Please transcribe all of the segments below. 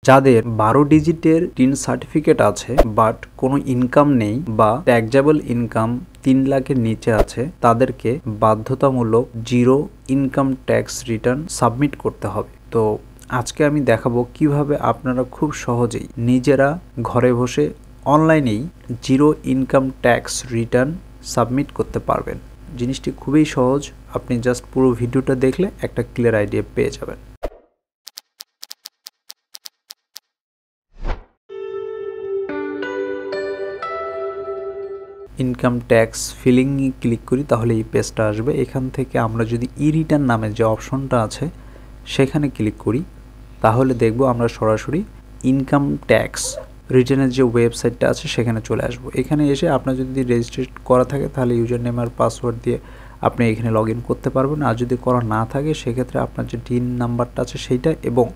যাদের 12 ডিজিটের tin certificate আছে বাট কোনো ইনকাম নেই বা ট্যাক্সেবল ইনকাম 3 লাখের নিচে আছে, তাদেরকে বাধ্যতামূলক zero income tax return submit করতে হবে। তো আজকে আমি দেখাবো কিভাবে আপনারা খুব সহজেই নিজেরা ঘরে বসে অনলাইনেই zero income tax return submit করতে পারবেন। জিনিসটি খুবই সহজ, আপনি জাস্ট পুরো ভিডিওটা দেখলে একটা ক্লিয়ার আইডিয়া পেয়ে যাবেন। ইনকাম ট্যাক্স ফিলিং ক্লিক করি তাহলে এই পেজটা আসবে। এখান থেকে আমরা যদি ই রিটার্ন নামে যে অপশনটা আছে সেখানে ক্লিক করি তাহলে দেখব আমরা সরাসরি ইনকাম ট্যাক্স রিটার্নের যে ওয়েবসাইটটা আছে সেখানে চলে আসব। এখানে এসে আপনার যদি রেজিস্ট্রেট করা থাকে তাহলে ইউজার নেম আর পাসওয়ার্ড দিয়ে আপনি এখানে লগ ইন করতে পারবেন। আর যদি করা না থাকে সেক্ষেত্রে আপনার যে টিন নাম্বারটা আছে সেইটা এবং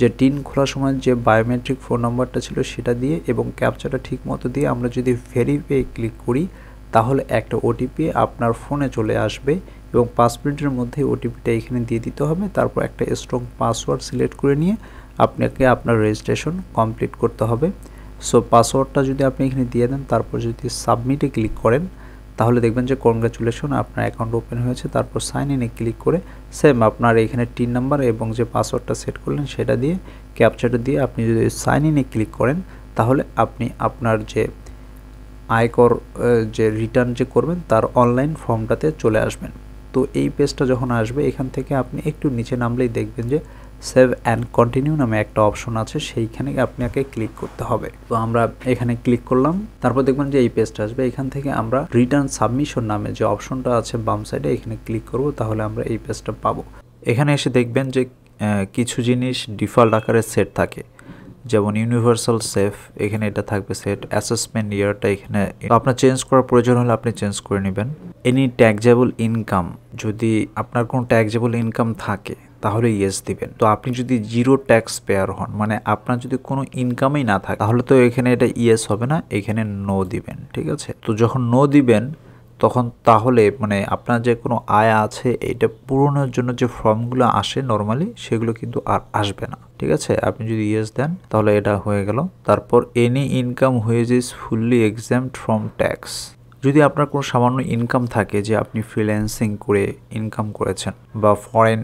যে টিন খোলার সময় যে বায়োমেট্রিক ফোন নাম্বারটা ছিল সেটা দিয়ে এবং ক্যাপচাটা ঠিক মতো দিয়ে আমরা যদি ভেরিফাই ক্লিক করি তাহলে একটা ওটিপি আপনার ফোনে চলে আসবে এবং 5 মিনিটের মধ্যে ওটিপিটা এখানে দিয়ে দিতে হবে। তারপর একটা স্ট্রং পাসওয়ার্ড সিলেক্ট করে নিয়ে আপনাকে আপনার রেজিস্ট্রেশন কমপ্লিট করতে হবে। সো পাসওয়ার্ডটা যদি আপনি এখানে দিয়ে দেন তারপর যদি সাবমিটে ক্লিক করেন তাহলে দেখবেন যে কনগ্রাচুলেশন আপনার অ্যাকাউন্ট ওপেন হয়েছে। তারপর সাইন ইনে ক্লিক করে সেম আপনার এখানে টিন নাম্বার এবং যে পাসওয়ার্ডটা সেট করলেন সেটা দিয়ে ক্যাপচাটা দিয়ে আপনি যদি সাইন ইনে ক্লিক করেন তাহলে আপনি আপনার যে আয়কর যে রিটার্ন যে করবেন তার অনলাইন ফর্মটাতে চলে আসবেন। তো এই পেজটা যখন আসবে এখান থেকে আপনি একটু নিচে নামলেই দেখবেন যে সেভ অ্যান্ড কন্টিনিউ নামে একটা অপশন আছে, সেইখানে আপনাকে ক্লিক করতে হবে। তো আমরা এখানে ক্লিক করলাম, তারপর দেখবেন যে এই পেজটা আসবে। এখান থেকে আমরা রিটার্ন সাবমিশন নামে যে অপশনটা আছে বাম সাইডে এখানে ক্লিক করব, তাহলে আমরা এই পেজটা পাবো। এখানে এসে দেখবেন যে কিছু জিনিস ডিফল্ট আকারে সেট থাকে, যেমন ইউনিভার্সাল সেফ এখানে এটা থাকবে সেট, অ্যাসেসমেন্ট ইয়ারটা এখানে আপনার চেঞ্জ করার প্রয়োজন হলে আপনি চেঞ্জ করে নেবেন। এনি ট্যাক্সেবল ইনকাম, যদি আপনার কোনো ট্যাক্সেবল ইনকাম থাকে তাহলে ইয়েস দিবেন। তো আপনি যদি জিরো ট্যাক্স পেয়ার হন, মানে আপনার যদি কোনো ইনকামই না থাকে তাহলে তো এখানে এটা ইয়েস হবে না, এখানে নো দিবেন। ঠিক আছে, তো যখন নো দিবেন তখন তাহলে মানে আপনার যে কোনো আয় আছে এটা পূরণের জন্য যে ফর্মগুলো আসে নর্মালি সেগুলো কিন্তু আর আসবে না। ঠিক আছে, আপনি যদি ইয়েস দেন তাহলে এটা হয়ে গেল। তারপর any income which is fully exempted from tax, যদি আপনার কোনো সামান্য ইনকাম থাকে যে আপনি ফ্রিল্যান্সিং করে ইনকাম করেছেন বা ফরেন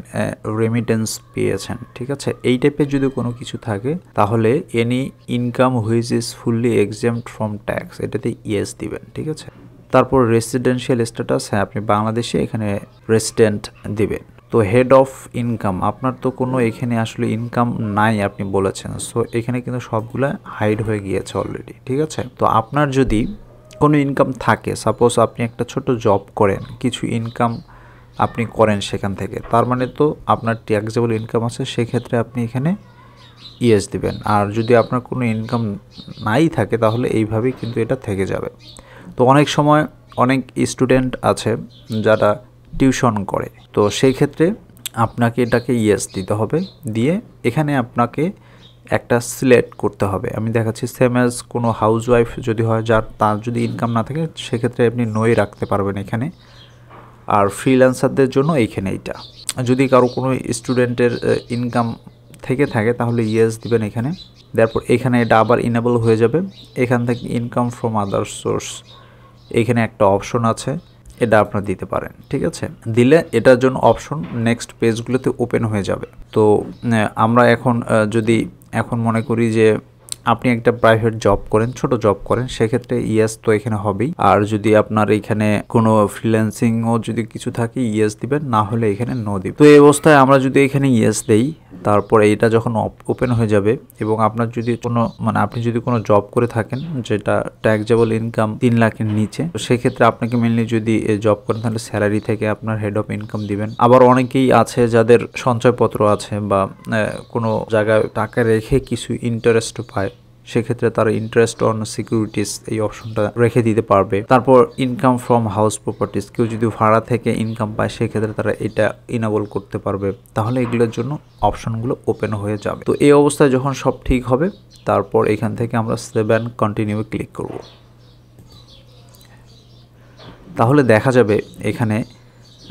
রেমিটেন্স পেয়েছেন, ঠিক আছে, এই টাইপের যদি কোনো কিছু থাকে তাহলে any income which is fully exempted from tax এটাতে ইয়েস দিবেন। ঠিক আছে, তারপর রেসিডেন্সিয়াল স্ট্যাটাস, হ্যাঁ আপনি বাংলাদেশে এখানে রেসিডেন্ট দিবেন। তো হেড অফ ইনকাম, আপনার তো কোনো এখানে আসলে ইনকাম নাই আপনি বলেছেন, সো এখানে কিন্তু সবগুলো হাইড হয়ে গিয়েছে অলরেডি। ঠিক আছে, তো আপনার যদি কোনো ইনকাম থাকে, সাপোজ আপনি একটা ছোট জব করেন, কিছু ইনকাম আপনি করেন সেখান থেকে, তার মানে তো আপনার ট্যাক্সেবল ইনকাম আছে, সেক্ষেত্রে আপনি এখানে ইয়েস দিবেন। আর যদি আপনার কোনো ইনকাম নাই থাকে তাহলে এইভাবেই কিন্তু এটা থেকে যাবে। তো অনেক সময় অনেক স্টুডেন্ট আছে যারা টিউশন করে, তো সেই ক্ষেত্রে আপনাকে এটাকে ইয়েস দিতে হবে, দিয়ে এখানে আপনাকে একটা সিলেক্ট করতে হবে। আমি দেখাচ্ছি, সেম অ্যাজ কোনো হাউসওয়াইফ যদি হয় তার যদি ইনকাম না থাকে সেক্ষেত্রে আপনি নোই রাখতে পারবেন এখানে। আর ফ্রিল্যান্সারদের জন্য এইখানে এইটা, যদি কারো কোনো স্টুডেন্টের ইনকাম থেকে থাকে তাহলে ইয়েস দিবেন এখানে। তারপর এখানে এটা আবার ইনেবল হয়ে যাবে। এখান থেকে ইনকাম ফ্রম আদার সোর্স এখানে একটা অপশন আছে, এটা আপনারা দিতে পারেন। ঠিক আছে, দিলে এটার জন্য অপশন নেক্সট পেজগুলোতে ওপেন হয়ে যাবে। তো আমরা যদি এখন মনে করি যে আপনি একটা প্রাইভেট জব করেন, ছোট জব করেন, সেক্ষেত্রে ইয়েস তো এখানে হবেই। আর যদি আপনার এখানে কোনো ফ্রিল্যান্সিংও যদি কিছু থাকে ইয়েস দিবেন, না হলে এখানে নো দিবেন। তো এই অবস্থায় আমরা যদি এখানে ইয়েস দেই তারপরে এটা যখন ওপেন হয়ে যাবে এবং আপনার যদি কোনো আপনি যদি কোনো জব করে থাকেন যেটা ট্যাক্সেবল ইনকাম 3 লাখের নিচে, তো সেক্ষেত্রে আপনাকে মেনলি যদি জব করেন তাহলে স্যালারি থেকে আপনার হেড অফ ইনকাম দিবেন। আবার অনেকেই আছে যাদের সঞ্চয়পত্র আছে বা কোনো জায়গায় টাকা রেখে কিছু ইন্টারেস্ট পায়, সেক্ষেত্রে তারা ইন্টারেস্ট অন সিকিউরিটিস এই অপশনটা রেখে দিতে পারবে। তারপর ইনকাম ফ্রম হাউস প্রপার্টিস, কেউ যদি ভাড়া থেকে ইনকাম পায় সেক্ষেত্রে তারা এটা ইনেবল করতে পারবে। তাহলে এগুলোর জন্য অপশনগুলো ওপেন হয়ে যাবে। তো এই অবস্থায় যখন সব ঠিক হবে তারপর এখান থেকে আমরা সেভ অ্যান্ড কন্টিনিউ ক্লিক করব। তাহলে দেখা যাবে এখানে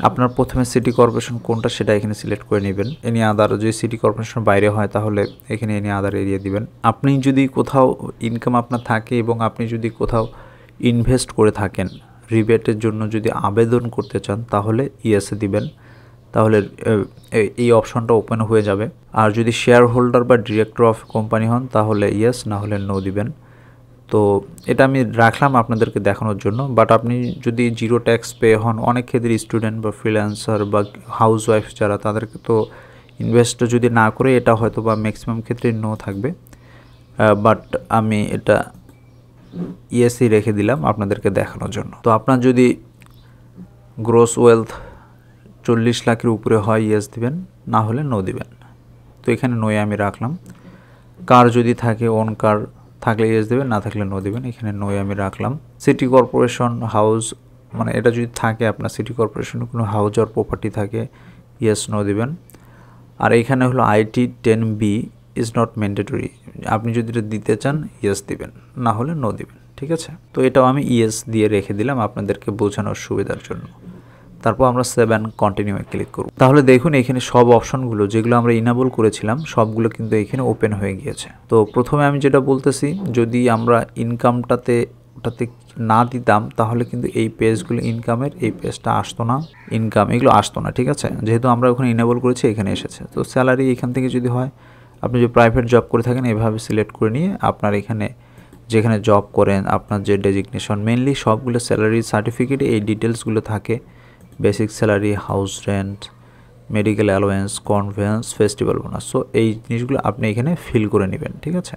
আপনার প্রথমে সিটি কর্পোরেশন কোনটা সেটা এখানে সিলেক্ট করে নেবেন। এনি আদার যদি সিটি কর্পোরেশন বাইরে হয় তাহলে এখানে এনি আদার এরিয়া দিবেন। আপনি যদি কোথাও ইনকাম আপনার থাকে এবং আপনি যদি কোথাও ইনভেস্ট করে থাকেন, রিবেটের জন্য যদি আবেদন করতে চান তাহলে ইয়েসে দিবেন, তাহলে এই অপশনটা ওপেন হয়ে যাবে। আর যদি শেয়ার হোল্ডার বা ডিরেক্টর অফ কোম্পানি হন তাহলে ইয়েস, না হলে নো দিবেন। তো এটা আমি রাখলাম আপনাদেরকে দেখানোর জন্য। বাট আপনি যদি জিরো ট্যাক্স পে হন, অনেক ক্ষেত্রে স্টুডেন্ট বা ফ্রিল্যান্সার বা হাউস ওয়াইফ যারা, তাদেরকে তো ইনভেস্ট যদি না করে এটা হয়তো বা ম্যাক্সিমাম ক্ষেত্রে নো থাকবে। বাট আমি এটা ইয়েসই রেখে দিলাম আপনাদেরকে দেখানোর জন্য। তো আপনার যদি গ্রোস ওয়েলথ 40 লাখের উপরে হয় ইয়েস দিবেন, না হলে নো দিবেন। তো এখানে নোয়ে আমি রাখলাম। কার যদি থাকে, ওন কার থাকলে ইয়েস দেবেন, না থাকলে নো দেবেন। এখানে নোয়ে আমি রাখলাম। সিটি কর্পোরেশন হাউস, মানে এটা যদি থাকে আপনার সিটি কর্পোরেশনের কোনো হাউস আর প্রপার্টি থাকে, ইয়েস নো দেবেন। আর এখানে হলো IT 10B is not mandatory, আপনি যদি এটা দিতে চান ইয়েস দিবেন, না হলে নো দিবেন। ঠিক আছে, তো এটাও আমি ইয়েস দিয়ে রেখে দিলাম আপনাদেরকে বোঝানোর সুবিধার জন্য। তারপর আমরা 7 কন্টিনিউয়ে ক্লিক করব। তাহলে দেখুন এখানে সব অপশনগুলো যেগুলো আমরা ইনেবল করেছিলাম সবগুলো কিন্তু এখানে ওপেন হয়ে গিয়েছে। তো প্রথমে আমি যেটা বলতেছি, যদি আমরা ওটাতে না দিতাম তাহলে কিন্তু এই পেজগুলো, ইনকামের এই পেজটা আসতো না, ইনকাম এগুলো আসতো না। ঠিক আছে, যেহেতু আমরা ওখানে ইনেবল করেছি এখানে এসেছে। তো স্যালারি এখান থেকে যদি হয়, আপনি যদি প্রাইভেট জব করে থাকেন এভাবে সিলেক্ট করে নিয়ে আপনার এখানে যেখানে জব করেন, আপনার যে ডেজিগনেশন, মেনলি সবগুলো স্যালারি সার্টিফিকেটে এই ডিটেলসগুলো থাকে। Basic salary, house rent, medical allowance, convince, festival bonus. So এই জিনিসগুলো আপনি এখানে ফিল করে নেবেন। ঠিক আছে,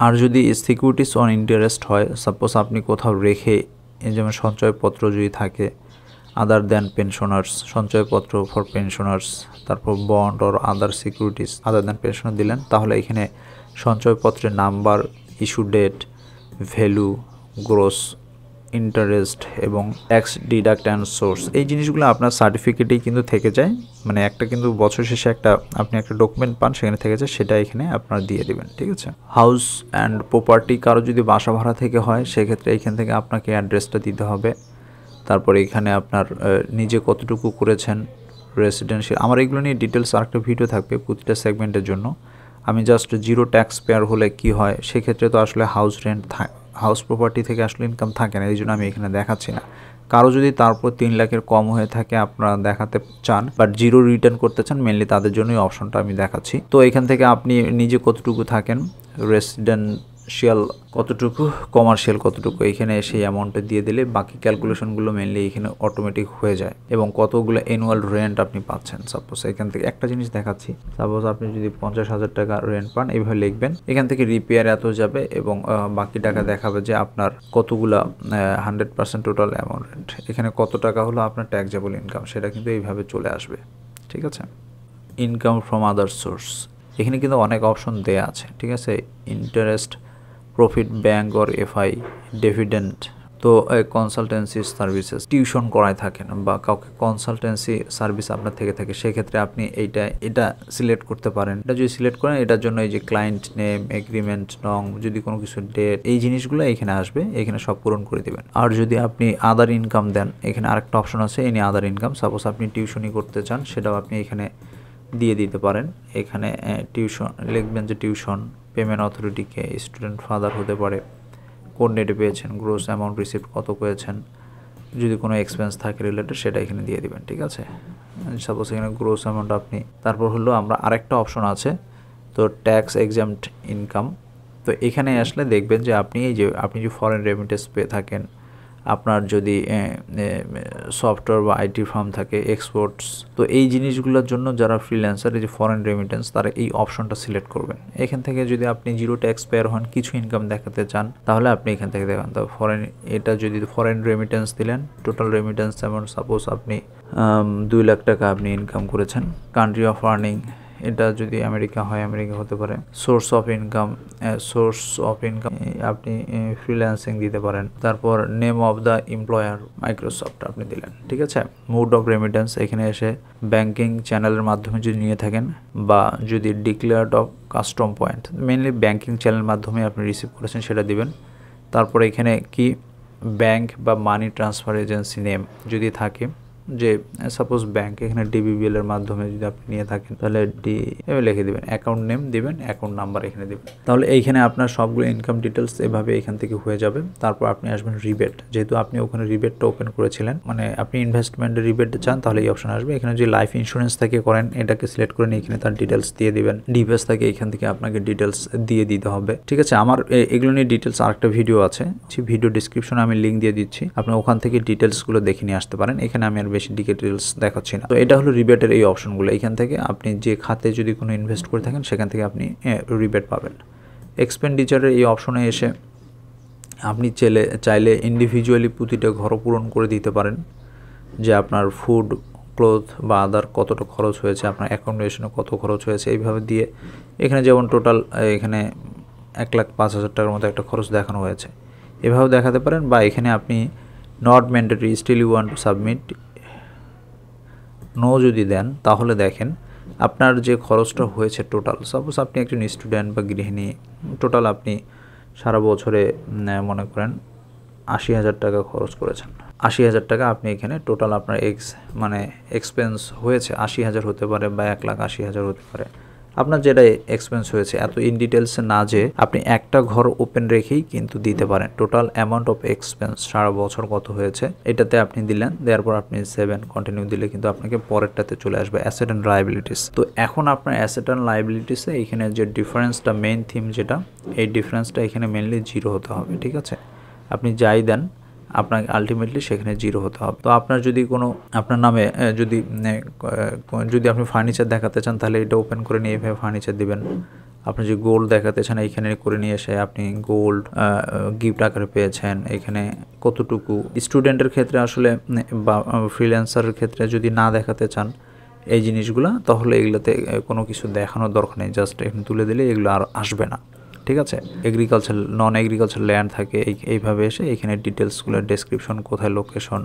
আর যদি সিকিউরিটিস অন ইন্টারেস্ট হয়, সাপোজ আপনি কোথাও রেখে, যেমন সঞ্চয়পত্র যদি থাকে, আদার দ্যান পেনশনার্স, সঞ্চয়পত্র ফর পেনশনার্স, তারপর bond or other securities other than pensioner দিলেন, তাহলে এখানে সঞ্চয়পত্রের number, issue date, value, gross interest এবং ট্যাক্স ডিডাক্ট অ্যান্ড সোর্স, এই জিনিসগুলো আপনার সার্টিফিকেটেই কিন্তু থেকে যায়। মানে একটা কিন্তু বছর শেষে আপনি একটা ডকুমেন্ট পান, সেখানে থেকে যায়, সেটা এখানে আপনার দিয়ে দেবেন। ঠিক আছে, হাউস অ্যান্ড প্রপার্টি, কারো যদি বাসা ভাড়া থেকে হয় সেক্ষেত্রে এখান থেকে আপনাকে অ্যাড্রেসটা দিতে হবে। তারপরে এখানে আপনার নিজে কতটুকু করেছেন, রেসিডেন্সিয়াল, আমার এগুলো নিয়ে ডিটেলস আরেকটা ভিডিও থাকবে প্রতিটা সেগমেন্টের জন্য। আমি জাস্ট জিরো ট্যাক্স পেয়ার হলে কি হয়, সেক্ষেত্রে তো আসলে হাউস প্রপার্টি থেকে আসলে ইনকাম থাকে না, এই জন্য আমি এখানে দেখাচ্ছি না। কারো যদি তারপর 3 লাখের কম হয়ে থাকে, আপনারা দেখাতে চান বাট জিরো রিটার্ন করতে চান, মেনলি তাদের জন্যই অপশনটা আমি দেখাচ্ছি। তো এখান থেকে আপনি নিজে কতটুকু থাকেন, রেসিডেন্সিয়াল কতটুকু, কমার্শিয়াল কতটুকু, এখানে সেই অ্যামাউন্টটা দিয়ে দিলে বাকি ক্যালকুলেশনগুলো মেনলি এখানে অটোমেটিক হয়ে যায়, এবং কতগুলো অ্যানুয়াল রেন্ট আপনি পাচ্ছেন। সাপোজ এখান থেকে একটা জিনিস দেখাচ্ছি, সাপোজ আপনি যদি 50,000 টাকা রেন্ট পান, এইভাবে লিখবেন, এখান থেকে রিপেয়ার এত যাবে এবং বাকি টাকা দেখাবে যে আপনার কতগুলা 100% টোটাল অ্যামাউন্ট রেন্ট, এখানে কত টাকা হলো আপনার ট্যাক্সেবল ইনকাম, সেটা কিন্তু এইভাবে চলে আসবে। ঠিক আছে, ইনকাম ফ্রম আদার সোর্স, এখানে কিন্তু অনেক অপশন দেয়া আছে। ঠিক আছে, interest, profit, bank or FI, dividend. তো কনসালটেন্সি সার্ভিসেস, টিউশন করায় থাকেন বা কাউকে কনসালটেন্সি সার্ভিস আপনার থেকে থাকে, সেক্ষেত্রে আপনি এটা সিলেক্ট করতে পারেন। এটা যদি সিলেক্ট করেন, এটার জন্য এই যে ক্লায়েন্ট নেম, এগ্রিমেন্ট নং, যদি কোনো কিছু ডেট, এই জিনিসগুলো এখানে আসবে, এখানে সব পূরণ করে দেবেন। আর যদি আপনি আদার ইনকাম দেন, এখানে আরেকটা অপশন আছে, এনি আদার ইনকাম, সাপোজ আপনি টিউশনই করতে চান, সেটাও আপনি এখানে দিয়ে দিতে পারেন। এখানে টিউশন লিখবেন যে টিউশন, পেমেন্ট অথরিটিকে স্টুডেন্ট ফাদার হতে পারে, কোন ডেটে পেয়েছেন, গ্রোস অ্যামাউন্ট রিসিপ্ট কত পেয়েছেন, যদি কোনো এক্সপেন্স থাকে রিলেটেড সেটা এখানে দিয়ে দিবেন। ঠিক আছে, সাপোজ এখানে গ্রোস অ্যামাউন্ট আপনি, তারপর হলো আমরা আরেকটা অপশন আছে, তো ট্যাক্স এক্সাম্পট ইনকাম। তো এখানে আসলে দেখবেন যে আপনি যে ফরেন রেমিটেন্স পেয়ে থাকেন, আপনার যদি সফটওয়্যার বা IT ফার্ম থাকে, এক্সপোর্টস, তো এই জিনিসগুলোর জন্য যারা ফ্রিল্যান্সার, এই যে ফরেন রেমিটেন্স, তারা এই অপশনটা সিলেক্ট করবেন। এখান থেকে যদি আপনি জিরো ট্যাক্স পেয়ার হন, কিছু ইনকাম দেখাতে চান, তাহলে আপনি এখান থেকে দেখান। তো এটা যদি ফরেন রেমিটেন্স দিলেন, টোটাল রেমিটেন্স, যেমন সাপোজ আপনি 2 লাখ টাকা আপনি ইনকাম করেছেন, কান্ট্রি অফ আর্নিং, এটা যদি আমেরিকা হয় আমেরিকা হতে পারে, সোর্স অফ ইনকাম আপনি ফ্রিল্যান্সিং দিতে পারেন। তারপর name of the employer, Microsoft আপনি দিলেন। ঠিক আছে, মোড অফ রেমিটেন্স, এখানে এসে ব্যাংকিং চ্যানেলের মাধ্যমে যদি নিয়ে থাকেন, বা যদি declared of custom point, mainly banking চ্যানেলের মাধ্যমে আপনি রিসিভ করেছেন সেটা দিবেন। তারপরে এখানে কি ব্যাংক বা মানি ট্রান্সফার এজেন্সি নেম যদি থাকে, যে সাপোজ ব্যাংক, এখানে ডিবিবিএল এর মাধ্যমে যদি আপনি নিয়ে থাকেন তাহলে ডি এভাবে লিখে দিবেন, অ্যাকাউন্ট নেম দিবেন, অ্যাকাউন্ট নাম্বার এখানে দিবেন। তাহলে এইখানে আপনার সবগুলো ইনকাম ডিটেলস এভাবে এখান থেকে হয়ে যাবে। তারপর আপনি আসবেন রিবেট, যেহেতু আপনি ওখানে রিবেটটা ওপেন করেছিলেন, মানে আপনি ইনভেস্টমেন্টের রিবেট চান তাহলে এই অপশন আসবে। এখানে যে লাইফ ইন্স্যুরেন্স থেকে করেন এটাকে সিলেক্ট করে নিয়ে এখানে তার ডিটেলস দিয়ে দিবেন। ডিপিএস থেকে এখান থেকে আপনাকে ডিটেলস দিয়ে দিতে হবে, ঠিক আছে। আমার এগুলো নিয়ে ডিটেলস আরেকটা ভিডিও আছে, ভিডিও ডিসক্রিপশনে আমি লিঙ্ক দিয়ে দিচ্ছি, আপনি ওখান থেকে ডিটেলসগুলো দেখে নিয়ে আসতে পারেন। এখানে আমি আর বেশি ডিটেলস দেখাচ্ছি না। তো এটা হলো রিবেটের এই অপশনগুলো। এখান থেকে আপনি যে খাতে যদি কোনো ইনভেস্ট করে থাকেন সেখান থেকে আপনি রিবেট পাবেন। এক্সপেন্ডিচারের এই অপশনে এসে আপনি চাইলে ইন্ডিভিজুয়ালি প্রতিটা ঘরও পূরণ করে দিতে পারেন, যে আপনার ফুড, ক্লোথ বা আদার কতটা খরচ হয়েছে, আপনার অ্যাকোমোডেশনে কত খরচ হয়েছে, এইভাবে দিয়ে এখানে যেমন টোটাল এখানে 1,05,000 টাকার মতো একটা খরচ দেখানো হয়েছে, এভাবেও দেখাতে পারেন। বা এখানে আপনি not mandatory still you want to submit no যদি দেন, তাহলে দেখেন আপনার যে খরচটা হয়েছে টোটাল, সাপোজ আপনি একজন স্টুডেন্ট বা গৃহিণী, টোটাল আপনি সারা বছরে মনে করেন 80,000 টাকা খরচ করেছেন। 80,000 টাকা আপনি এখানে টোটাল আপনার এক্সপেন্স হয়েছে, 80,000 হতে পারে বা 1,80,000 হতে পারে, আপনার যেটা এক্সপেন্স হয়েছে এত ইন ডিটেলসে না, যে আপনি একটা ঘর ওপেন রেখেই কিন্তু দিতে পারেন টোটাল অ্যামাউন্ট অফ এক্সপেন্স সারা বছর কত হয়েছে, এটাতে আপনি দিলেন। দেওয়ার পর আপনি 7 কন্টিনিউ দিলে কিন্তু আপনাকে পরেরটাতে চলে আসবে অ্যাসেট অ্যান্ড লায়াবিলিটিস। তো এখন আপনার অ্যাসেট অ্যান্ড লায়াবিলিটিসে এখানে যে ডিফারেন্সটা, মেইন থিম যেটা, এই ডিফারেন্সটা এখানে মেনলি 0 হতে হবে, ঠিক আছে। আপনি যাই দেন আপনাকে আলটিমেটলি সেখানে 0 হতে হবে। তো আপনার যদি কোনো আপনার নামে যদি আপনি ফার্নিচার দেখাতে চান তাহলে এটা ওপেন করে নিয়ে এভাবে ফার্নিচার দিবেন। আপনি যে গোল্ড দেখাতে চান এইখানে করে নিয়ে এসে আপনি গোল্ড গিফট আকারে পেয়েছেন, এখানে কতটুকু। স্টুডেন্টের ক্ষেত্রে আসলে বা ফ্রিল্যান্সারের ক্ষেত্রে যদি না দেখাতে চান এই জিনিসগুলো, তাহলে এগুলোতে কোনো কিছু দেখানোর দরকার নেই, জাস্ট এখানে তুলে দিলে এগুলো আর আসবে না, ঠিক আছে। এগ্রিকালচার, নন এগ্রিকালচার ল্যান্ড থাকে, এইভাবে এসে এখানে ডিটেলসগুলো, ডেসক্রিপশন, কোথায় লোকেশন,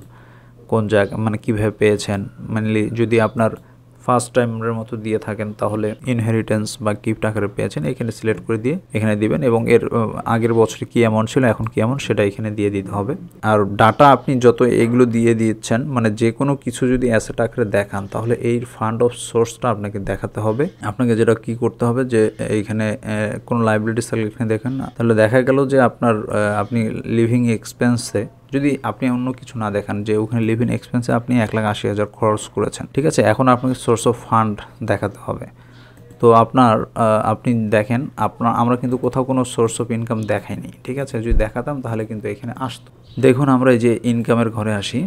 কোন জায়গা, মানে কীভাবে পেয়েছেন। মেনলি যদি আপনার ফার্স্ট টাইমের মতো দিয়ে থাকেন তাহলে ইনহেরিটেন্স বা গিফট আকারে পেয়েছেন, এখানে সিলেক্ট করে দিয়ে এখানে দিবেন, এবং এর আগের বছরে কী অ্যামাউন্ট ছিল, এখন কী অ্যামাউন্ট, সেটা এখানে দিয়ে দিতে হবে। আর ডাটা আপনি যত এগুলো দিয়ে দিচ্ছেন, মানে যে কোনো কিছু যদি অ্যাসেট আকারে দেখান তাহলে এই ফান্ড অফ সোর্সটা আপনাকে দেখাতে হবে। আপনাকে যেটা কি করতে হবে, যে এইখানে কোনো লাইবিলিটিস থাকলে এখানে দেখেন না, তাহলে দেখা গেল যে আপনার আপনি লিভিং এক্সপেন্সে যদি আপনি অন্য কিছু না দেখান, যে ওখানে লিভিং এক্সপেন্সে আপনি 1,80,000 খরচ করেছেন, ঠিক আছে। এখন আপনাকে সোর্স অফ ফান্ড দেখাতে হবে। তো আপনি দেখেন আমরা কিন্তু কোথাও কোনো সোর্স অফ ইনকাম দেখাইনি, ঠিক আছে। যদি দেখাতাম তাহলে কিন্তু এখানে আসতো। দেখুন আমরা এই যে ইনকামের ঘরে আসি,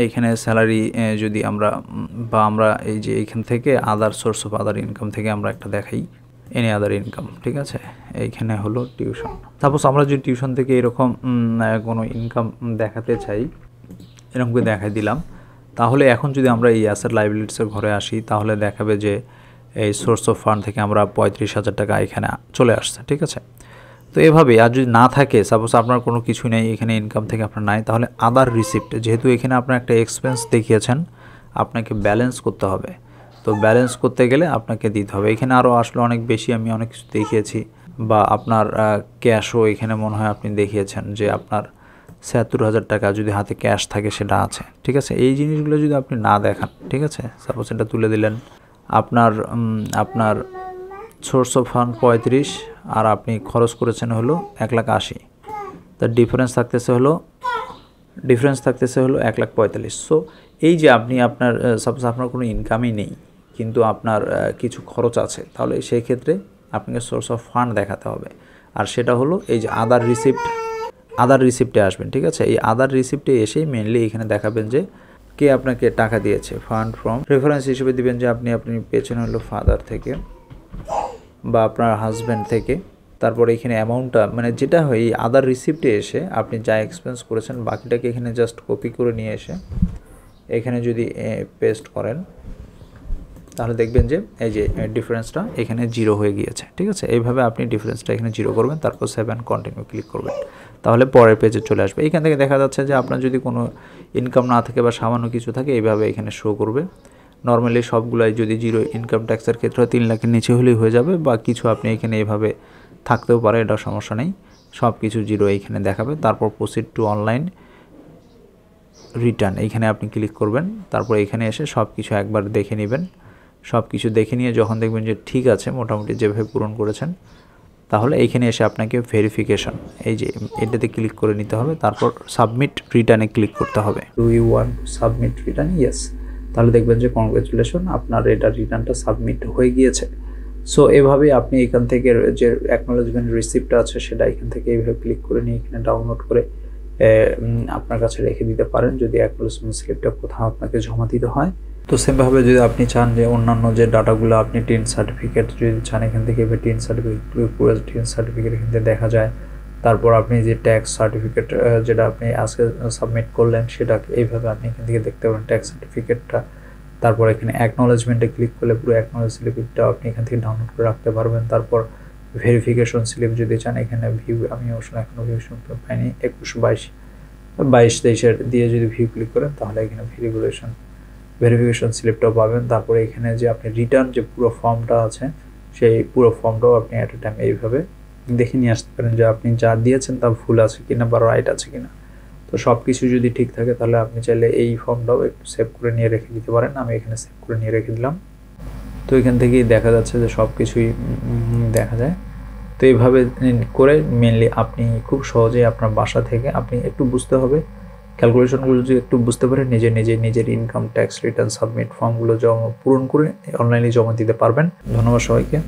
এইখানে স্যালারি যদি আমরা এই যে এইখান থেকে other source of other income থেকে আমরা একটা দেখাই, এনি আদার ইনকাম, ঠিক আছে। এইখানে হলো টিউশন। সাপোজ আমরা যদি টিউশন থেকে এরকম কোনো ইনকাম দেখাতে চাই, এরকম করে দেখাই দিলাম, তাহলে এখন যদি আমরা এই অ্যাসেট লায়াবিলিটিসের ঘরে আসি তাহলে দেখাবে যে এই সোর্স অফ ফান্ড থেকে আমরা 35,000 টাকা এখানে চলে আসছে, ঠিক আছে। তো এভাবেই। আর যদি না থাকে, সাপোজ আপনার কোনো কিছু নেই এখানে, ইনকাম থেকে আপনার নাই, তাহলে আদার রিসিপ্ট, যেহেতু এখানে আপনার একটা এক্সপেন্স দেখিয়েছেন, আপনাকে ব্যালেন্স করতে হবে। তো ব্যালেন্স করতে গেলে আপনাকে দিতে হবে। এখানে আরও আসলে অনেক বেশি, আমি অনেক কিছু দেখিয়েছি। বা আপনার ক্যাশও এখানে মনে হয় আপনি দেখিয়েছেন যে আপনার ৭৬,000 টাকা যদি হাতে ক্যাশ থাকে সেটা আছে, ঠিক আছে। এই জিনিসগুলো যদি আপনি না দেখান, ঠিক আছে, সাপোজ এটা তুলে দিলেন, আপনার সোর্স অফ ফান্ড 35 আর আপনি খরচ করেছেন হলো 1,80,000, তার ডিফারেন্স থাকতেছে হলো 1,45,000। সো এই যে আপনার সাপোজ আপনার কোনো ইনকামই নেই কিন্তু আপনার কিছু খরচ আছে, তাহলে সেই ক্ষেত্রে আপনাকে সোর্স অফ ফান্ড দেখাতে হবে। আর সেটা হলো এই যে আদার রিসিপ্টে আসবেন, ঠিক আছে। এই আদার রিসিপ্টে এসেই মেনলি এখানে দেখাবেন যে কে আপনাকে টাকা দিয়েছে। ফান্ড ফ্রম রেফারেন্স হিসেবে দিবেন যে আপনি পেয়েছেন হলো ফাদার থেকে বা আপনার হাজব্যান্ড থেকে। তারপরে এখানে অ্যামাউন্টটা, মানে যেটা হয় এই আদার রিসিপ্টে এসে আপনি যা এক্সপেন্স করেছেন বাকিটাকে এখানে জাস্ট কপি করে নিয়ে এসে এখানে যদি পেস্ট করেন তাহলে দেখবেন যে এই যে ডিফারেন্সটা এখানে 0 হয়ে গিয়েছে, ঠিক আছে। এইভাবে আপনি ডিফারেন্সটা এখানে 0 করবেন, তারপর 7 কন্টিনিউ ক্লিক করবেন, তাহলে পরের পেজে চলে আসবে। এইখান থেকে দেখা যাচ্ছে যে আপনার যদি কোনো ইনকাম না থাকে বা সামান্য কিছু থাকে, এইভাবে এখানে শো করবে। নর্মালি সবগুলাই যদি 0 ইনকাম ট্যাক্সের ক্ষেত্রে 3 লাখের নিচে হলেই হয়ে যাবে, বা কিছু আপনি এখানে এইভাবে থাকতেও পারে, এটা সমস্যা নেই। সব কিছু 0 এইখানে দেখাবে। তারপর প্রসিড টু অনলাইন রিটার্ন এইখানে আপনি ক্লিক করবেন। তারপর এখানে এসে সব কিছু একবার দেখে নেবেন। সব কিছু দেখে নিয়ে যখন দেখবেন যে ঠিক আছে মোটামুটি যেভাবে পূরণ করেছেন, তাহলে এইখানে এসে আপনাকে ভেরিফিকেশন এই যে এটাতে ক্লিক করে নিতে হবে। তারপর সাবমিট রিটার্নে ক্লিক করতে হবে। Do you want to submit return? Yes. তাহলে দেখবেন যে কংগ্রেচুলেশন, আপনার এটা রিটার্নটা সাবমিট হয়ে গিয়েছে। সো এভাবেই আপনি এখান থেকে যে অ্যাকনোলেজমেন্ট রিসিপ্টটা আছে সেটা এখান থেকে এইভাবে ক্লিক করে নিয়ে এখানে ডাউনলোড করে আপনার কাছে রেখে দিতে পারেন যদি অ্যাকনোলেজমেন্ট স্লিপটা কোথাও আপনাকে জমা দিতে হয়। তো সেমভাবে যদি আপনি চান যে অন্যান্য যে ডাটাগুলো আপনি টিন সার্টিফিকেট যদি চান এখান থেকে টিন সার্টিফিকেট পুরো টিন সার্টিফিকেট এখান থেকে দেখা যায়। তারপর আপনি যে ট্যাক্স সার্টিফিকেট যেটা আপনি আজকে সাবমিট করলেন সেটা এইভাবে আপনি এখান থেকে দেখতে পারেন ট্যাক্স সার্টিফিকেটটা। তারপর এখানে অ্যাকনোলেজমেন্টে ক্লিক করলে পুরো অ্যাকনোলেজ স্লিপটা আপনি এখান থেকে ডাউনলোড করে রাখতে পারবেন। তারপর ভেরিফিকেশন স্লিপ যদি চান এখানে ভিউ, আমি অবশ্য এখনও ভিউ পাইনি, 21-22-23 দিয়ে যদি ভিউ ক্লিক করেন তাহলে এখানে ভেরিফিকেশন স্লিপটাও পাবেন। তারপরে এখানে যে আপনি রিটার্ন যে পুরো ফর্মটা আছে সেই পুরো ফর্মটাও আপনি অ্যাট এ টাইম এইভাবে দেখে নিয়ে আসতে পারেন যে আপনি যা দিয়েছেন তা ভুল আছে কিনা বা রাইট আছে কিনা। তো সব কিছু যদি ঠিক থাকে তাহলে আপনি চাইলে এই ফর্মটাও একটু সেভ করে নিয়ে রেখে দিতে পারেন। আমি এখানে সেভ করে নিয়ে রেখে দিলাম। তো এখান থেকেই দেখা যাচ্ছে যে সব কিছুই দেখা যায়। তো এইভাবে করে মেনলি আপনি খুব সহজেই আপনার বাসা থেকে আপনি একটু বুঝতে হবে ক্যালকুলেশনগুলো যদি একটু বুঝতে পারেন নিজের ইনকাম ট্যাক্স রিটার্ন সাবমিট ফর্মগুলো পূরণ করে অনলাইনে জমা দিতে পারবেন। ধন্যবাদ সবাইকে।